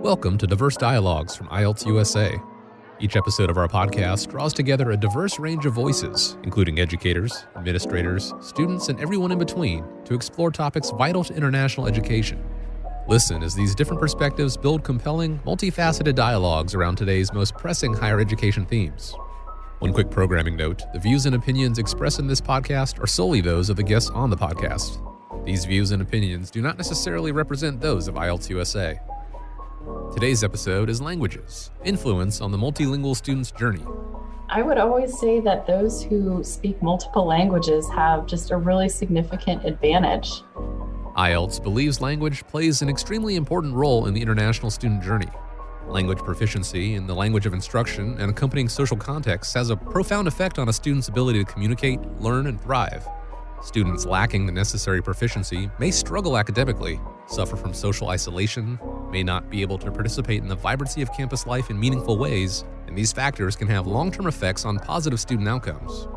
Welcome to Diverse Dialogues from IELTS USA. Each episode of our podcast draws together a diverse range of voices, including educators, administrators, students, and everyone in between, to explore topics vital to international education. Listen as these different perspectives build compelling, multifaceted dialogues around today's most pressing higher education themes. One quick programming note, the views and opinions expressed in this podcast are solely those of the guests on the podcast. These views and opinions do not necessarily represent those of IELTS USA. Today's episode is Languages, Influence on the Multilingual Student's Journey. I would always say that those who speak multiple languages have just a really significant advantage. IELTS believes language plays an extremely important role in the international student journey. Language proficiency in the language of instruction and accompanying social context has a profound effect on a student's ability to communicate, learn, and thrive. Students lacking the necessary proficiency may struggle academically, suffer from social isolation, may not be able to participate in the vibrancy of campus life in meaningful ways, and these factors can have long-term effects on positive student outcomes.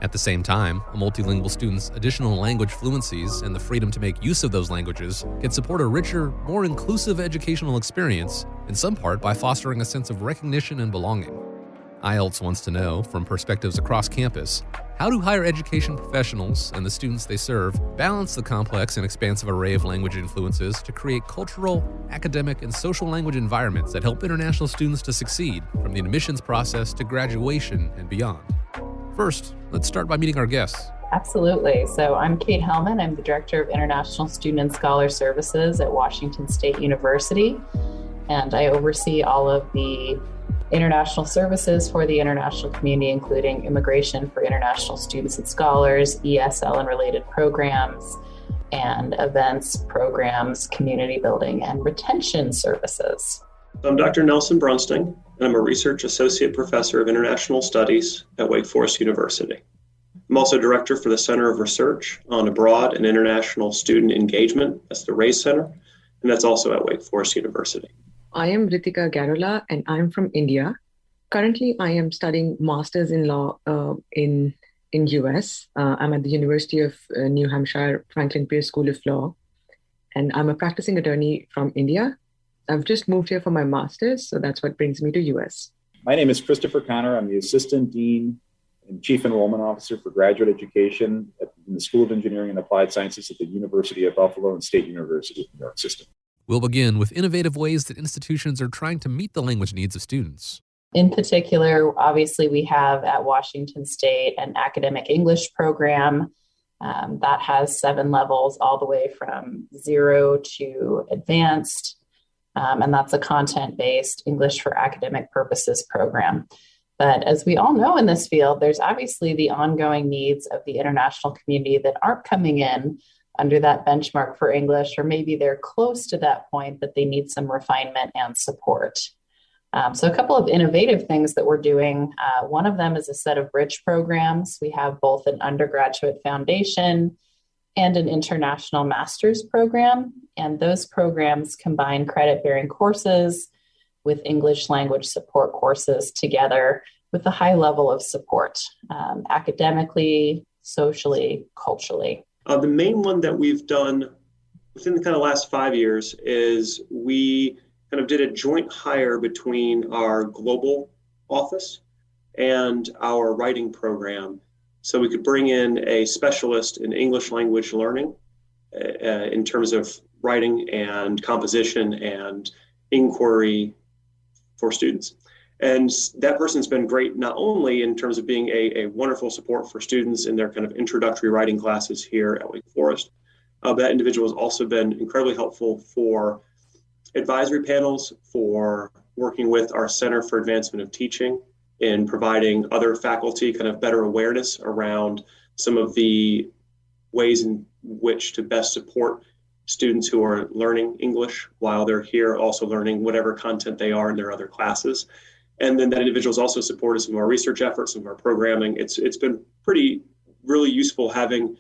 At the same time, a multilingual student's additional language fluencies and the freedom to make use of those languages can support a richer, more inclusive educational experience, in some part by fostering a sense of recognition and belonging. IELTS wants to know, from perspectives across campus, how do higher education professionals and the students they serve balance the complex and expansive array of language influences to create cultural, academic, and social language environments that help international students to succeed from the admissions process to graduation and beyond? First, let's start by meeting our guests. Absolutely. So I'm Kate Hellman. I'm the Director of International Student and Scholar Services at Washington State University, and I oversee all of the international services for the international community, including immigration for international students and scholars, ESL and related programs, and events, programs, community building, and retention services. I'm Dr. Nelson Brunsting, and I'm a Research Associate Professor of International Studies at Wake Forest University. I'm also Director for the Center of Research on Abroad and International Student Engagement. That's the RAISE Center, and that's also at Wake Forest University. I am Ritika Garola, and I'm from India. Currently, I am studying Masters in Law in US. I'm at the University of New Hampshire Franklin Pierce School of Law, and I'm a practicing attorney from India. I've just moved here for my master's, so that's what brings me to US. My name is Christopher Connor. I'm the Assistant Dean and Chief Enrollment Officer for Graduate Education in the School of Engineering and Applied Sciences at the University of Buffalo and State University of New York System. We'll begin with innovative ways that institutions are trying to meet the language needs of students. In particular, obviously, we have at Washington State an academic English program that has 7 levels all the way from 0 to advanced. And that's a content-based English for academic purposes program. But as we all know in this field, there's obviously the ongoing needs of the international community that aren't coming in under that benchmark for English, or maybe they're close to that point, but they need some refinement and support. So a couple of innovative things that we're doing. One of them is a set of bridge programs. We have both an undergraduate foundation and an international master's program. And those programs combine credit-bearing courses with English language support courses together with a high level of support, academically, socially, culturally. The main one that we've done within the kind of last 5 years is we kind of did a joint hire between our global office and our writing program. So we could bring in a specialist in English language learning in terms of writing and composition and inquiry for students. And that person's been great, not only in terms of being a wonderful support for students in their kind of introductory writing classes here at Wake Forest, but that individual has also been incredibly helpful for advisory panels, for working with our Center for Advancement of Teaching in providing other faculty kind of better awareness around some of the ways in which to best support students who are learning English while they're here, also learning whatever content they are in their other classes. And then that individual's also supported some of our research efforts, some of our programming. It's been really useful having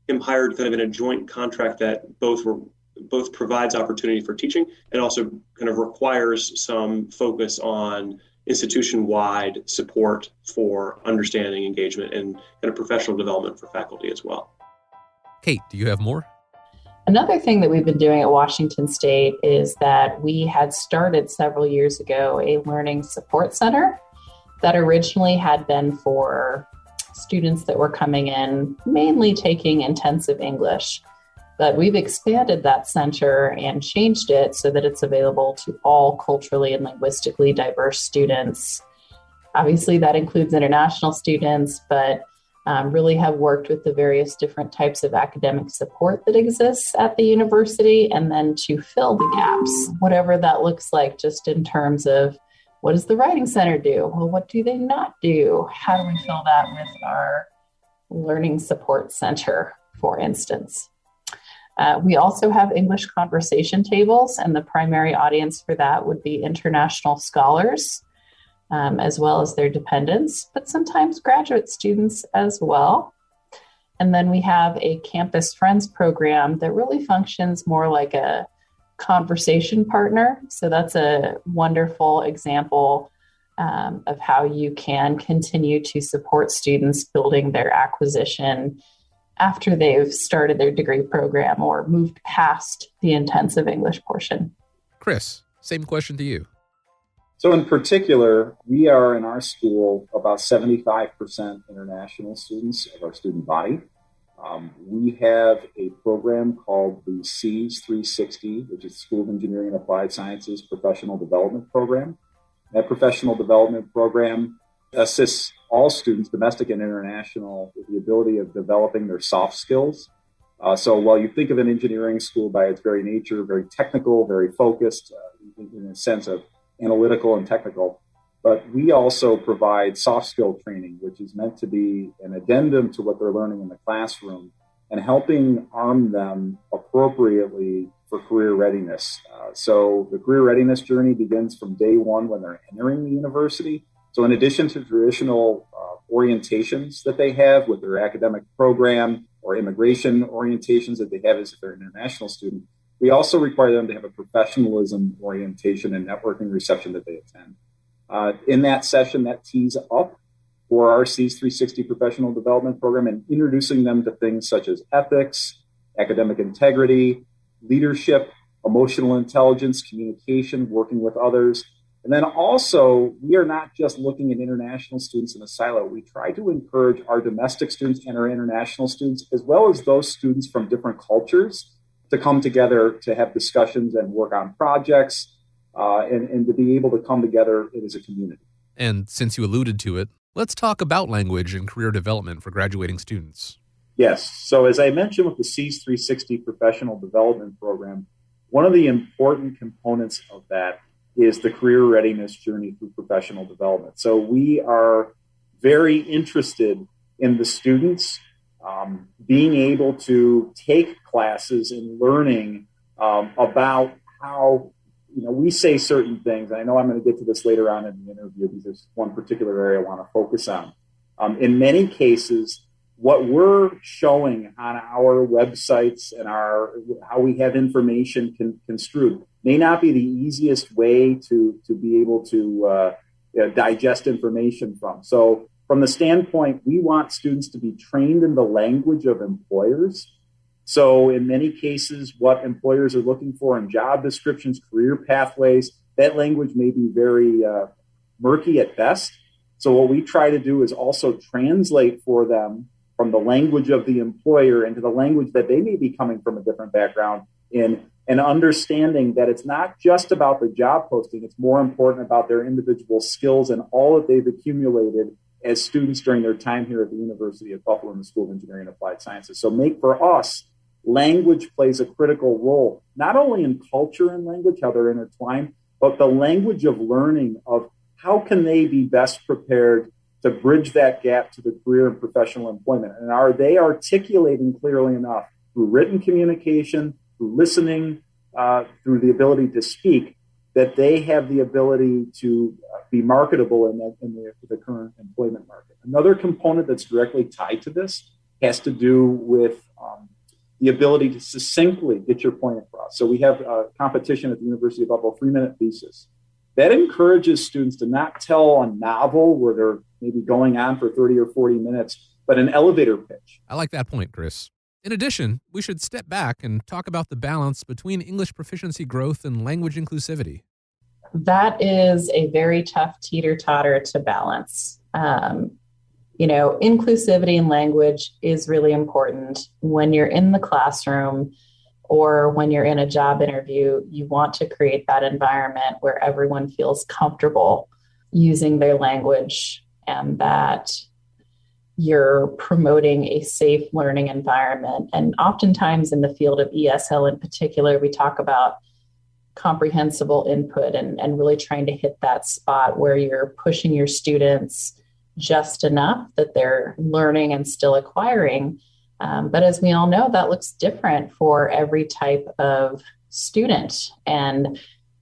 him hired kind of in a joint contract that both provides opportunity for teaching and also kind of requires some focus on institution-wide support for understanding, engagement, and kind of professional development for faculty as well. Kate, do you have more? Another thing that we've been doing at Washington State is that we had started several years ago a learning support center that originally had been for students that were coming in mainly taking intensive English. But we've expanded that center and changed it so that it's available to all culturally and linguistically diverse students. Obviously, that includes international students, but really have worked with the various different types of academic support that exists at the university, and then to fill the gaps, whatever that looks like, just in terms of what does the Writing Center do? Well, what do they not do? How do we fill that with our Learning Support Center, for instance? We also have English conversation tables, and the primary audience for that would be international scholars, as well as their dependents, but sometimes graduate students as well. And then we have a Campus Friends program that really functions more like a conversation partner. So that's a wonderful example of how you can continue to support students building their acquisition after they've started their degree program or moved past the intensive English portion. Chris, same question to you. So in particular, we are in our school about 75% international students of our student body. We have a program called the SEAS 360, which is School of Engineering and Applied Sciences Professional Development Program. That professional development program assists all students, domestic and international, with the ability of developing their soft skills. So while you think of an engineering school by its very nature, very technical, very focused, in a sense of analytical and technical, but we also provide soft skill training, which is meant to be an addendum to what they're learning in the classroom and helping arm them appropriately for career readiness. So the career readiness journey begins from day one when they're entering the university. So in addition to traditional orientations that they have with their academic program or immigration orientations that they have as if they're an international student, we also require them to have a professionalism orientation and networking reception that they attend. In that session, that tees up for our SEAS 360 professional development program and introducing them to things such as ethics, academic integrity, leadership, emotional intelligence, communication, working with others. And then also, we are not just looking at international students in a silo. We try to encourage our domestic students and our international students, as well as those students from different cultures, to come together to have discussions and work on projects and to be able to come together as a community. And since you alluded to it, let's talk about language and career development for graduating students. Yes. So as I mentioned with the SEAS 360 professional development program, one of the important components of that is the career readiness journey through professional development. So we are very interested in the students being able to take classes and learning about how, we say certain things. I know I'm going to get to this later on in the interview because there's one particular area I want to focus on. In many cases, what we're showing on our websites and how we have information construed may not be the easiest way to be able to digest information from. So from the standpoint, we want students to be trained in the language of employers. So in many cases, what employers are looking for in job descriptions, career pathways, that language may be very murky at best. So what we try to do is also translate for them from the language of the employer into the language that they may be coming from a different background in, and understanding that it's not just about the job posting, it's more important about their individual skills and all that they've accumulated as students during their time here at the University of Buffalo in the School of Engineering and Applied Sciences. So for us, language plays a critical role, not only in culture and language, how they're intertwined, but the language of learning of how can they be best prepared to bridge that gap to the career and professional employment. And are they articulating clearly enough through written communication, through listening, through the ability to speak, that they have the ability to be marketable in the current employment market. Another component that's directly tied to this has to do with the ability to succinctly get your point across. So we have a competition at the University of Buffalo, 3-minute thesis. That encourages students to not tell a novel where they're maybe going on for 30 or 40 minutes, but an elevator pitch. I like that point, Chris. In addition, we should step back and talk about the balance between English proficiency growth and language inclusivity. That is a very tough teeter-totter to balance. Inclusivity in language is really important. When you're in the classroom or when you're in a job interview, you want to create that environment where everyone feels comfortable using their language and that you're promoting a safe learning environment. And oftentimes in the field of ESL in particular, we talk about comprehensible input and really trying to hit that spot where you're pushing your students just enough that they're learning and still acquiring. But as we all know, that looks different for every type of student. And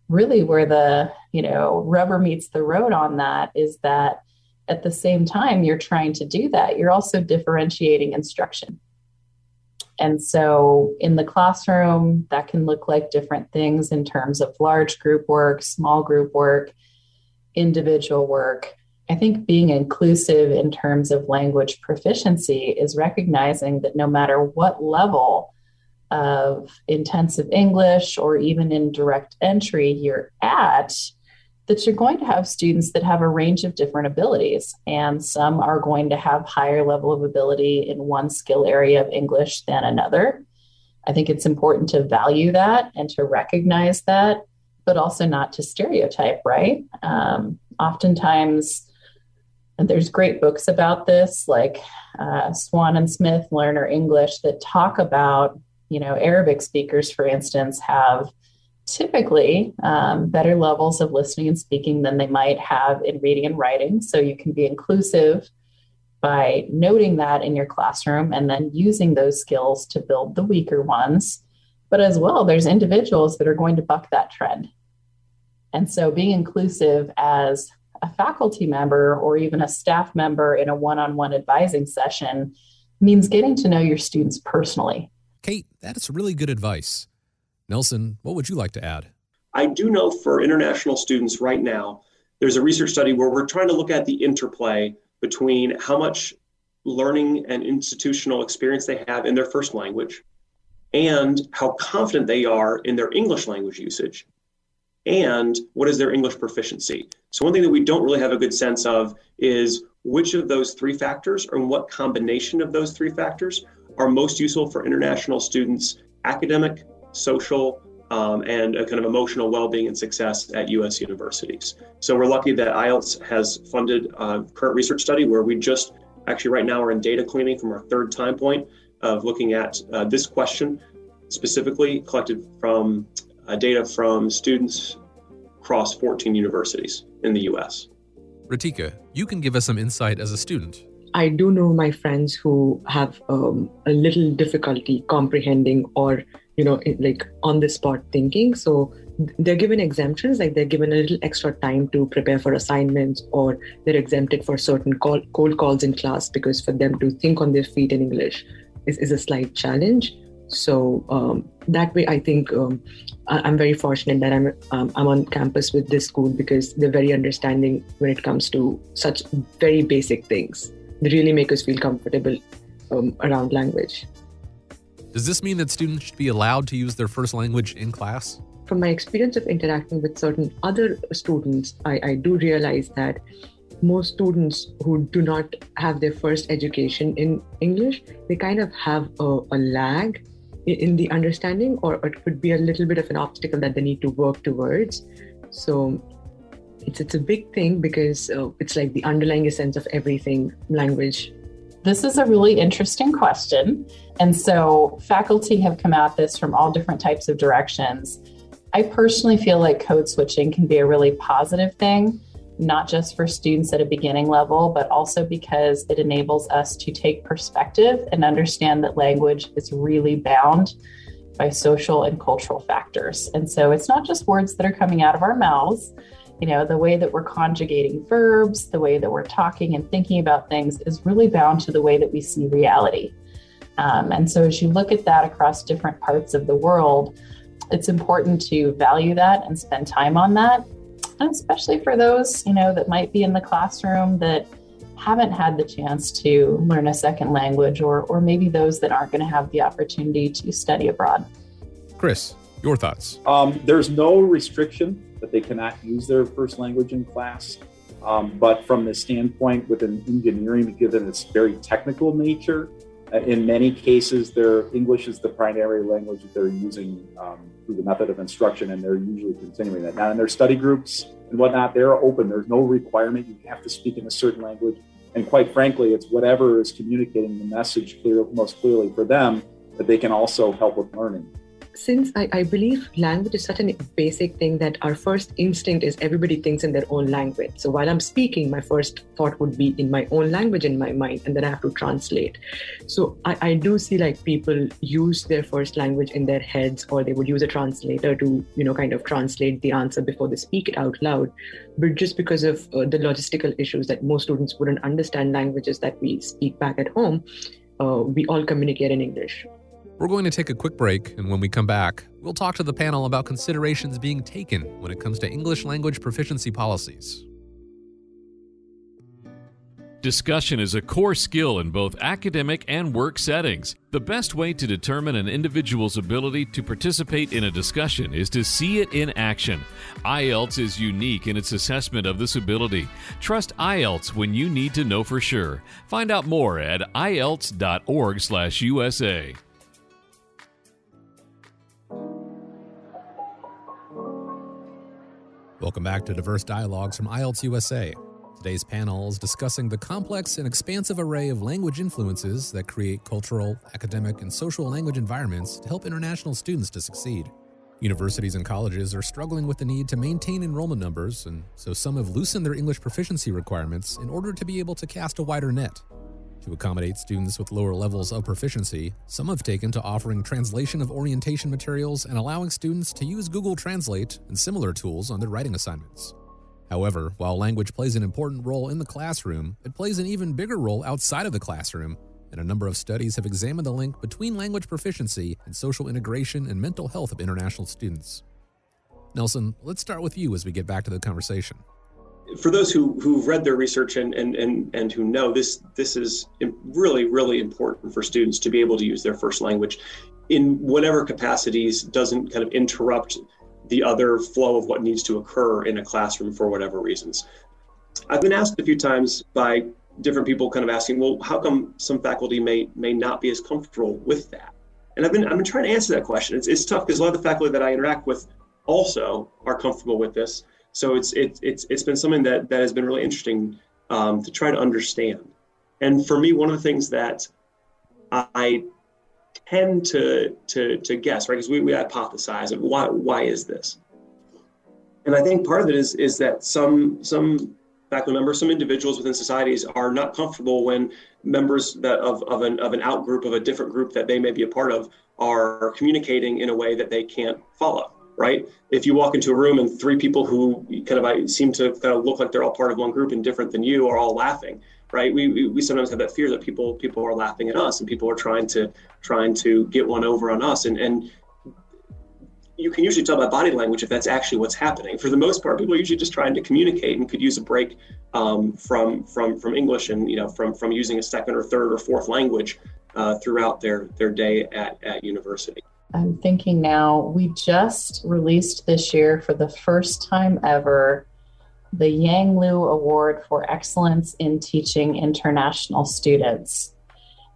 really where the, rubber meets the road on that is that at the same time you're trying to do that, you're also differentiating instruction. And so in the classroom, that can look like different things in terms of large group work, small group work, individual work. I think being inclusive in terms of language proficiency is recognizing that no matter what level of intensive English or even in direct entry you're at, that you're going to have students that have a range of different abilities. And some are going to have higher level of ability in one skill area of English than another. I think it's important to value that and to recognize that, but also not to stereotype, right? Oftentimes, and there's great books about this, like Swan and Smith, Learner English, that talk about, Arabic speakers, for instance, have typically better levels of listening and speaking than they might have in reading and writing. So you can be inclusive by noting that in your classroom and then using those skills to build the weaker ones. But as well, there's individuals that are going to buck that trend. And so being inclusive as a faculty member or even a staff member in a one-on-one advising session means getting to know your students personally. Kate, that's really good advice. Nelson, what would you like to add? I do know for international students right now, there's a research study where we're trying to look at the interplay between how much learning and institutional experience they have in their first language and how confident they are in their English language usage and what is their English proficiency. So one thing that we don't really have a good sense of is which of those three factors or what combination of those three factors are most useful for international students' academic, social, and a kind of emotional well-being and success at U.S. universities. So we're lucky that IELTS has funded a current research study where we just actually right now are in data cleaning from our third time point of looking at this question, specifically collected from data from students across 14 universities in the U.S. Ritika, you can give us some insight as a student. I do know my friends who have a little difficulty comprehending or, like on the spot thinking. So they're given exemptions, like they're given a little extra time to prepare for assignments, or they're exempted for certain cold calls in class because for them to think on their feet in English is a slight challenge. So that way, I think I'm very fortunate that I'm on campus with this school because they're very understanding when it comes to such very basic things. They really make us feel comfortable around language. Does this mean that students should be allowed to use their first language in class? From my experience of interacting with certain other students, I do realize that most students who do not have their first education in English, they kind of have a lag in the understanding, or it could be a little bit of an obstacle that they need to work towards. So it's a big thing because it's like the underlying essence of everything, language. This is a really interesting question. And so faculty have come at this from all different types of directions. I personally feel like code switching can be a really positive thing, not just for students at a beginning level, but also because it enables us to take perspective and understand that language is really bound by social and cultural factors. And so it's not just words that are coming out of our mouths. The way that we're conjugating verbs, the way that we're talking and thinking about things is really bound to the way that we see reality. And so as you look at that across different parts of the world, it's important to value that and spend time on that. And especially for those, that might be in the classroom that haven't had the chance to learn a second language, or maybe those that aren't going to have the opportunity to study abroad. Chris, your thoughts? There's no restriction that they cannot use their first language in class. But from the standpoint within engineering, given its very technical nature, in many cases, their English is the primary language that they're using through the method of instruction, and they're usually continuing that. Now, in their study groups and whatnot, they're open. There's no requirement you have to speak in a certain language. And quite frankly, it's whatever is communicating the message most clearly for them that they can also help with learning. Since I believe language is such a basic thing that our first instinct is everybody thinks in their own language. So while I'm speaking, my first thought would be in my own language in my mind, and then I have to translate. So I do see like people use their first language in their heads, or they would use a translator to, kind of translate the answer before they speak it out loud. But just because of the logistical issues that most students wouldn't understand languages that we speak back at home, we all communicate in English. We're going to take a quick break, and when we come back, we'll talk to the panel about considerations being taken when it comes to English language proficiency policies. Discussion is a core skill in both academic and work settings. The best way to determine an individual's ability to participate in a discussion is to see it in action. IELTS is unique in its assessment of this ability. Trust IELTS when you need to know for sure. Find out more at IELTS.org/USA. Welcome back to Diverse Dialogues from IELTS USA. Today's panel is discussing the complex and expansive array of language influences that create cultural, academic, and social language environments to help international students to succeed. Universities and colleges are struggling with the need to maintain enrollment numbers, and so some have loosened their English proficiency requirements in order to be able to cast a wider net. To accommodate students with lower levels of proficiency, some have taken to offering translation of orientation materials and allowing students to use Google Translate and similar tools on their writing assignments. However, while language plays an important role in the classroom, it plays an even bigger role outside of the classroom, and a number of studies have examined the link between language proficiency and social integration and mental health of international students. Nelson, let's start with you as we get back to the conversation. For those who've read their research and who know this is really, really important for students to be able to use their first language in whatever capacities doesn't kind of interrupt the other flow of what needs to occur in a classroom for whatever reasons. I've been asked a few times by different people kind of asking, well, how come some faculty may not be as comfortable with that? And I've been trying to answer that question. It's tough because a lot of the faculty that I interact with also are comfortable with this. So it's been something that has been really interesting to try to understand. And for me, one of the things that I tend to guess, right, because we hypothesize of why is this? And I think part of it is that some faculty members, some individuals within societies are not comfortable when members of an out group, of a different group that they may be a part of, are communicating in a way that they can't follow. Right? If you walk into a room and three people who seem to kind of look like they're all part of one group and different than you are all laughing, right? We sometimes have that fear that people are laughing at us and people are trying to get one over on us. And you can usually tell by body language if that's actually what's happening. For the most part, people are usually just trying to communicate and could use a break from English and from using a second or third or fourth language throughout their day at university. I'm thinking now, we just released this year for the first time ever the Yang Liu Award for Excellence in Teaching International Students.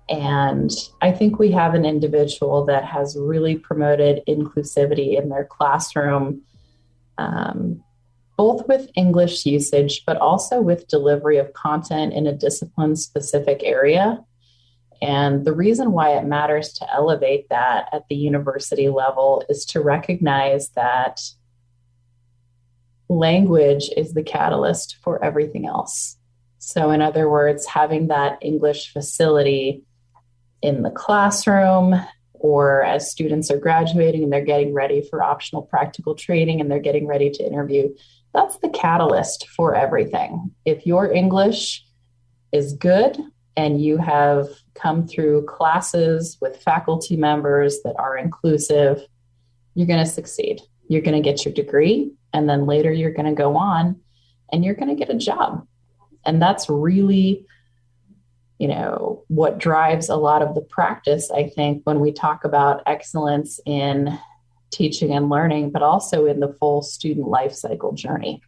And I think we have an individual that has really promoted inclusivity in their classroom, both with English usage, but also with delivery of content in a discipline-specific area. And the reason why it matters to elevate that at the university level is to recognize that language is the catalyst for everything else. So in other words, having that English facility in the classroom, or as students are graduating and they're getting ready for optional practical training and they're getting ready to interview, that's the catalyst for everything. If your English is good and you have come through classes with faculty members that are inclusive, you're going to succeed. You're going to get your degree, and then later you're going to go on and you're going to get a job. And that's really, what drives a lot of the practice, I think, when we talk about excellence in teaching and learning, but also in the full student life cycle journey.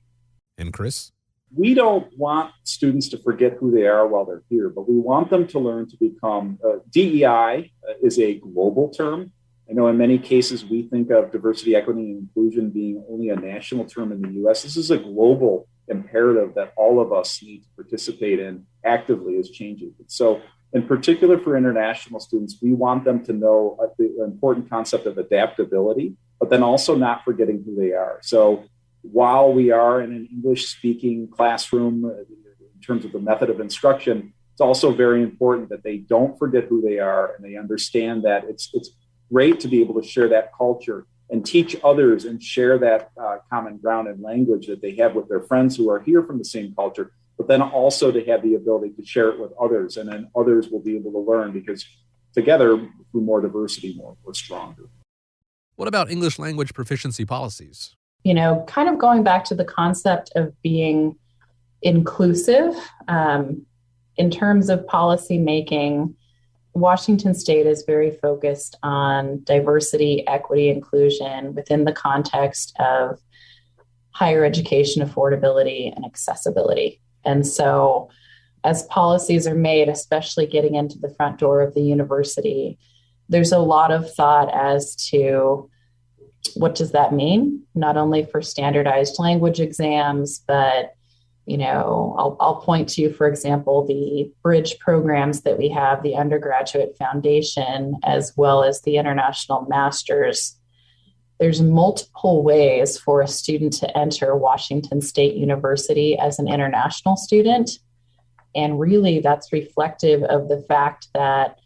And Chris? We don't want students to forget who they are while they're here, but we want them to learn to become, DEI is a global term. I know in many cases we think of diversity, equity, and inclusion being only a national term in the US. This is a global imperative that all of us need to participate in actively as change agents. So in particular for international students, we want them to know the important concept of adaptability, but then also not forgetting who they are. So while we are in an English-speaking classroom in terms of the method of instruction, it's also very important that they don't forget who they are and they understand that it's great to be able to share that culture and teach others and share that common ground and language that they have with their friends who are here from the same culture, but then also to have the ability to share it with others. And then others will be able to learn because together, through more diversity, we're stronger. What about English language proficiency policies? Kind of going back to the concept of being inclusive, in terms of policy making, Washington State is very focused on diversity, equity, inclusion within the context of higher education affordability and accessibility. And so as policies are made, especially getting into the front door of the university, there's a lot of thought as to what does that mean, not only for standardized language exams, but I'll point to, for example, the bridge programs that we have, the undergraduate foundation, as well as the international masters. There's multiple ways for a student to enter Washington State University as an international student. And really, that's reflective of the fact that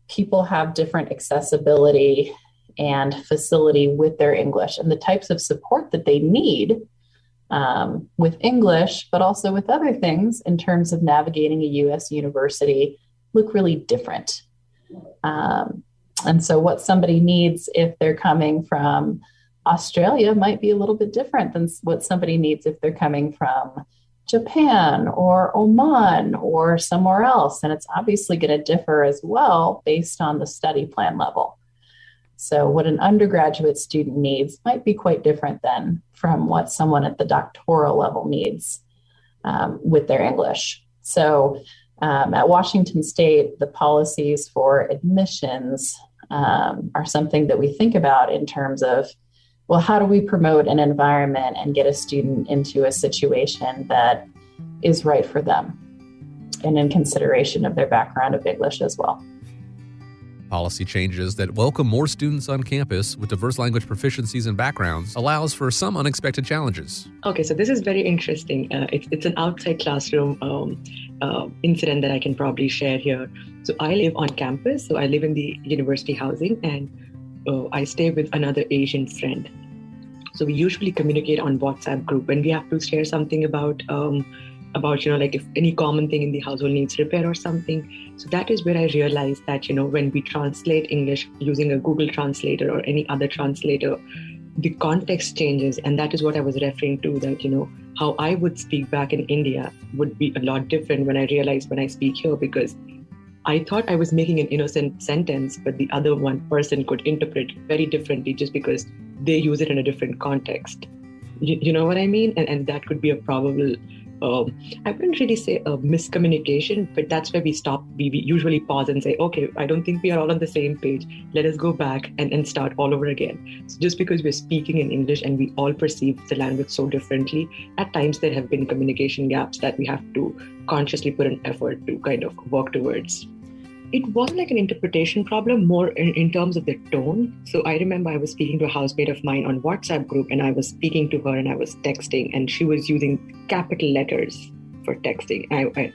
people have different accessibility and facility with their English and the types of support that they need with English, but also with other things in terms of navigating a U.S. university look really different. And so what somebody needs if they're coming from Australia might be a little bit different than what somebody needs if they're coming from Japan or Oman or somewhere else. And it's obviously going to differ as well based on the study plan level. So what an undergraduate student needs might be quite different than from what someone at the doctoral level needs with their English. So at Washington State, the policies for admissions are something that we think about in terms of, well, how do we promote an environment and get a student into a situation that is right for them and in consideration of their background of English as well. Policy changes that welcome more students on campus with diverse language proficiencies and backgrounds allows for some unexpected challenges. Okay, so this is very interesting. It's an outside classroom incident that I can probably share here. So I live on campus, so I live in the university housing, and I stay with another Asian friend. So we usually communicate on WhatsApp group when we have to share something about like if any common thing in the household needs repair or something. So that is where I realized that, when we translate English using a Google translator or any other translator, the context changes. And that is what I was referring to, that, how I would speak back in India would be a lot different when I realized when I speak here, because I thought I was making an innocent sentence, but the other one person could interpret very differently just because they use it in a different context. You know what I mean? And that could be a probable, I wouldn't really say a miscommunication, but that's where we stop. We usually pause and say, okay, I don't think we are all on the same page. Let us go back and start all over again. So just because we're speaking in English and we all perceive the language so differently, at times there have been communication gaps that we have to consciously put an effort to kind of work towards. It wasn't like an interpretation problem, more in terms of the tone. So I remember I was speaking to a housemate of mine on WhatsApp group, and I was speaking to her and I was texting, and she was using capital letters for texting.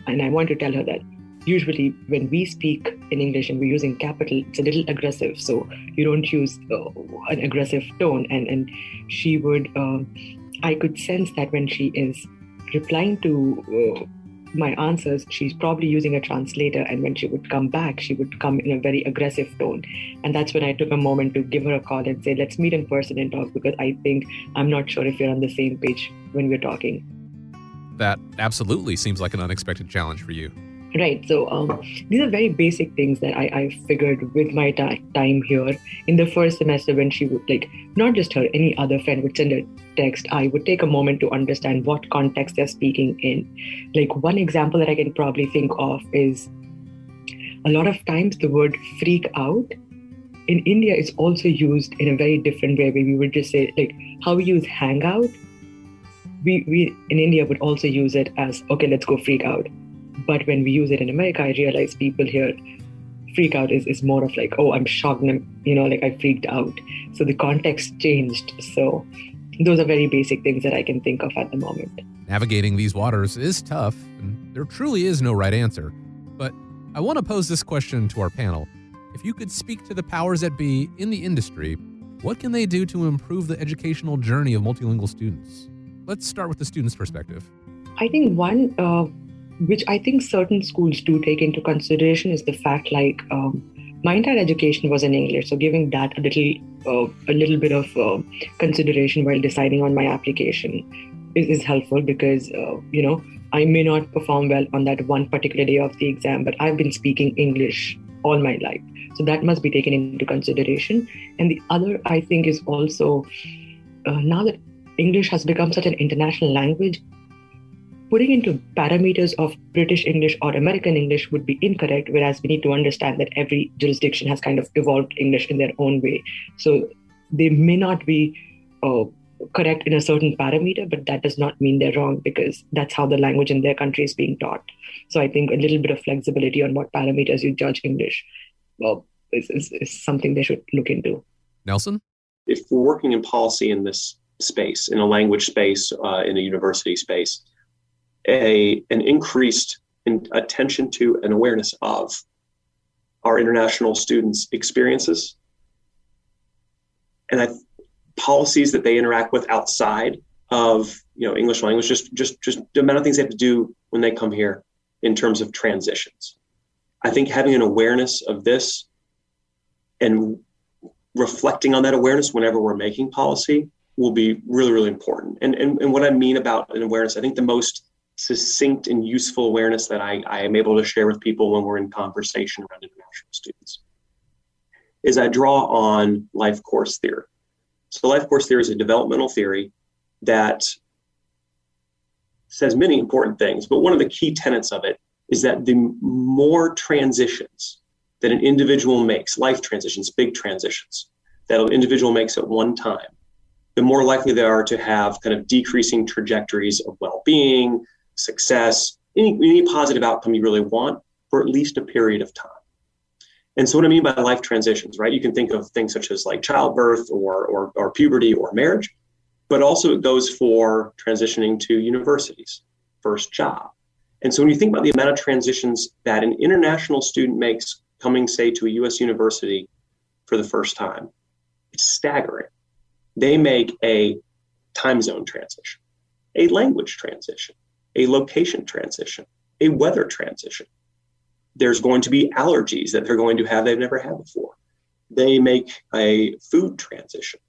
And I want to tell her that usually when we speak in English and we're using capital, it's a little aggressive. So you don't use an aggressive tone. And she would, I could sense that when she is replying to my answers, she's probably using a translator, and when she would come back, she would come in a very aggressive tone. And that's when I took a moment to give her a call and say, let's meet in person and talk, because I'm not sure if you're on the same page when we're talking. that absolutely seems like an unexpected challenge for you. Right. So these are very basic things that I figured with my time here. In the first semester, when she would, like, not just her, any other friend would send a text, I would take a moment to understand what context they're speaking in. Like, one example that I can probably think of is a lot of times the word freak out in India is also used in a very different way, where we would just say, like, how we use hangout. We in India would also use it as, okay, let's go freak out. But when we use it in America, I realize people here, freak out is more of like, oh, I'm shocked, like I freaked out. So the context changed. So those are very basic things that I can think of at the moment. Navigating these waters is tough, and there truly is no right answer. But I want to pose this question to our panel. If you could speak to the powers that be in the industry, what can they do to improve the educational journey of multilingual students? Let's start with the student's perspective. I think one, which I think certain schools do take into consideration, is the fact, like, my entire education was in English, so giving that a little bit of consideration while deciding on my application is helpful, because I may not perform well on that one particular day of the exam, but I've been speaking English all my life, so that must be taken into consideration. And the other, I think, is also now that English has become such an international language, putting into parameters of British English or American English would be incorrect, whereas we need to understand that every jurisdiction has kind of evolved English in their own way. So they may not be correct in a certain parameter, but that does not mean they're wrong, because that's how the language in their country is being taught. So I think a little bit of flexibility on what parameters you judge English is something they should look into. Nelson? If we're working in policy in this space, in a language space, in a university space, an increased attention to and awareness of our international students' experiences and policies that they interact with outside of English language, just the amount of things they have to do when they come here in terms of transitions. I think having an awareness of this and reflecting on that awareness whenever we're making policy will be really, really important. And what I mean about an awareness, I think the most succinct and useful awareness that I am able to share with people when we're in conversation around international students is I draw on life course theory. So life course theory is a developmental theory that says many important things, but one of the key tenets of it is that the more transitions that an individual makes, life transitions, big transitions, that an individual makes at one time, the more likely they are to have kind of decreasing trajectories of well-being, success, any positive outcome you really want for at least a period of time. And so what I mean by life transitions, right? You can think of things such as like childbirth or puberty or marriage, but also it goes for transitioning to universities, first job. And so when you think about the amount of transitions that an international student makes coming, say, to a US university for the first time, it's staggering. They make a time zone transition, a language transition, a location transition, a weather transition. There's going to be allergies that they're going to have they've never had before. They make a food transition.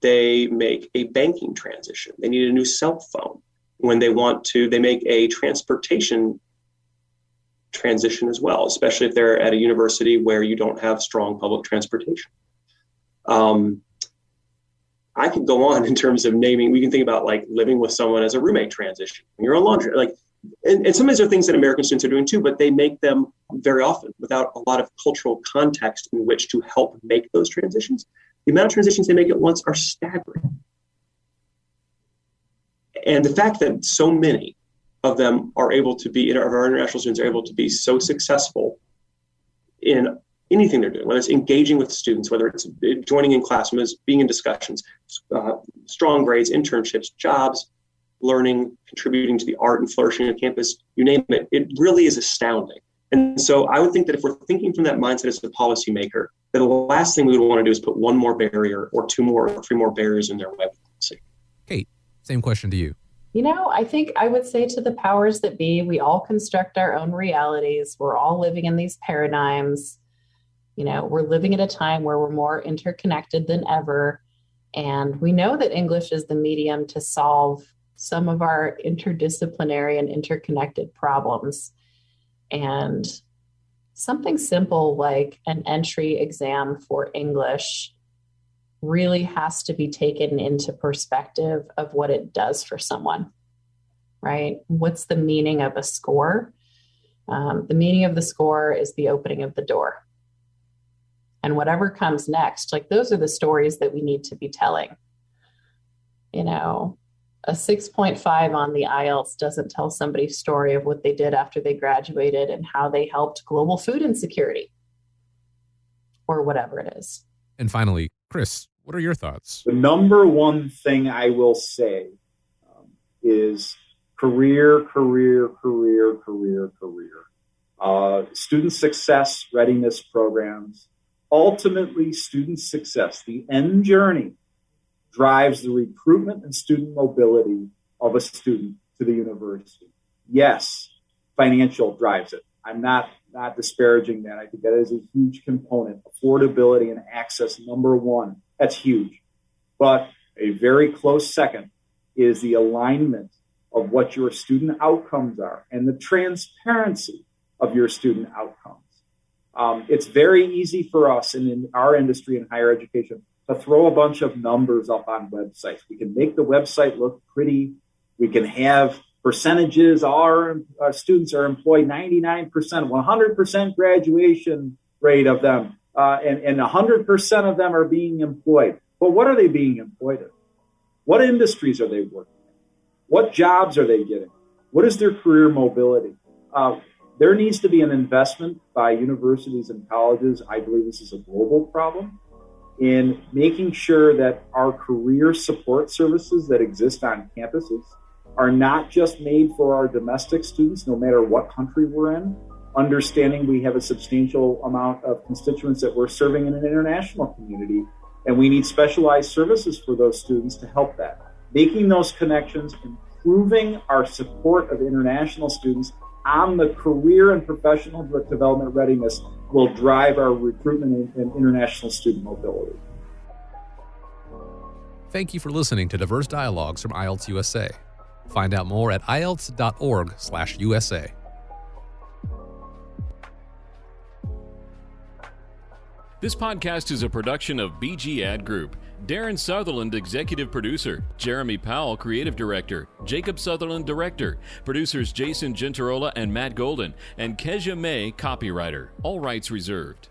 They make a banking transition. They need a new cell phone. When they want to, they make a transportation transition as well, especially if they're at a university where you don't have strong public transportation. I could go on in terms of naming. We can think about like living with someone as a roommate transition. You're on laundry, and some of these are things that American students are doing too, but they make them very often without a lot of cultural context in which to help make those transitions. The amount of transitions they make at once are staggering. And the fact that so many of them are able to be, our international students are able to be so successful in anything they're doing, whether it's engaging with students, whether it's joining in classrooms, being in discussions, strong grades, internships, jobs, learning, contributing to the art and flourishing of campus, you name it, it really is astounding. And so I would think that if we're thinking from that mindset as a policymaker, that the last thing we would want to do is put one more barrier or two more or three more barriers in their way of policy. Kate, same question to you. I think I would say to the powers that be, we all construct our own realities. We're all living in these paradigms. We're living at a time where we're more interconnected than ever. And we know that English is the medium to solve some of our interdisciplinary and interconnected problems. And something simple like an entry exam for English really has to be taken into perspective of what it does for someone, right? What's the meaning of a score? The meaning of the score is the opening of the door. And whatever comes next, like those are the stories that we need to be telling. You know, a 6.5 on the IELTS doesn't tell somebody's story of what they did after they graduated and how they helped global food insecurity or whatever it is. And finally, Chris, what are your thoughts? The number one thing I will say is career. Student success readiness programs. Ultimately, student success, the end journey, drives the recruitment and student mobility of a student to the university. Yes, financial drives it. I'm not disparaging that. I think that is a huge component. Affordability and access, number one, that's huge. But a very close second is the alignment of what your student outcomes are and the transparency of your student outcomes. It's very easy for us in our industry in higher education to throw a bunch of numbers up on websites. We can make the website look pretty. We can have percentages. Our students are employed 99%, 100% graduation rate of them, and 100% of them are being employed. But what are they being employed in? What industries are they working in? What jobs are they getting? What is their career mobility? There needs to be an investment by universities and colleges. I believe this is a global problem in making sure that our career support services that exist on campuses are not just made for our domestic students, no matter what country we're in, understanding we have a substantial amount of constituents that we're serving in an international community, and we need specialized services for those students to help that. Making those connections, improving our support of international students on the career and professional development readiness will drive our recruitment and international student mobility. Thank you for listening to Diverse Dialogues from IELTS USA. Find out more at IELTS.org/USA. This podcast is a production of BG Ad Group. Darren Sutherland, Executive Producer. Jeremy Powell, Creative Director. Jacob Sutherland, Director. Producers Jason Gentarola and Matt Golden. And Kezia May, Copywriter. All rights reserved.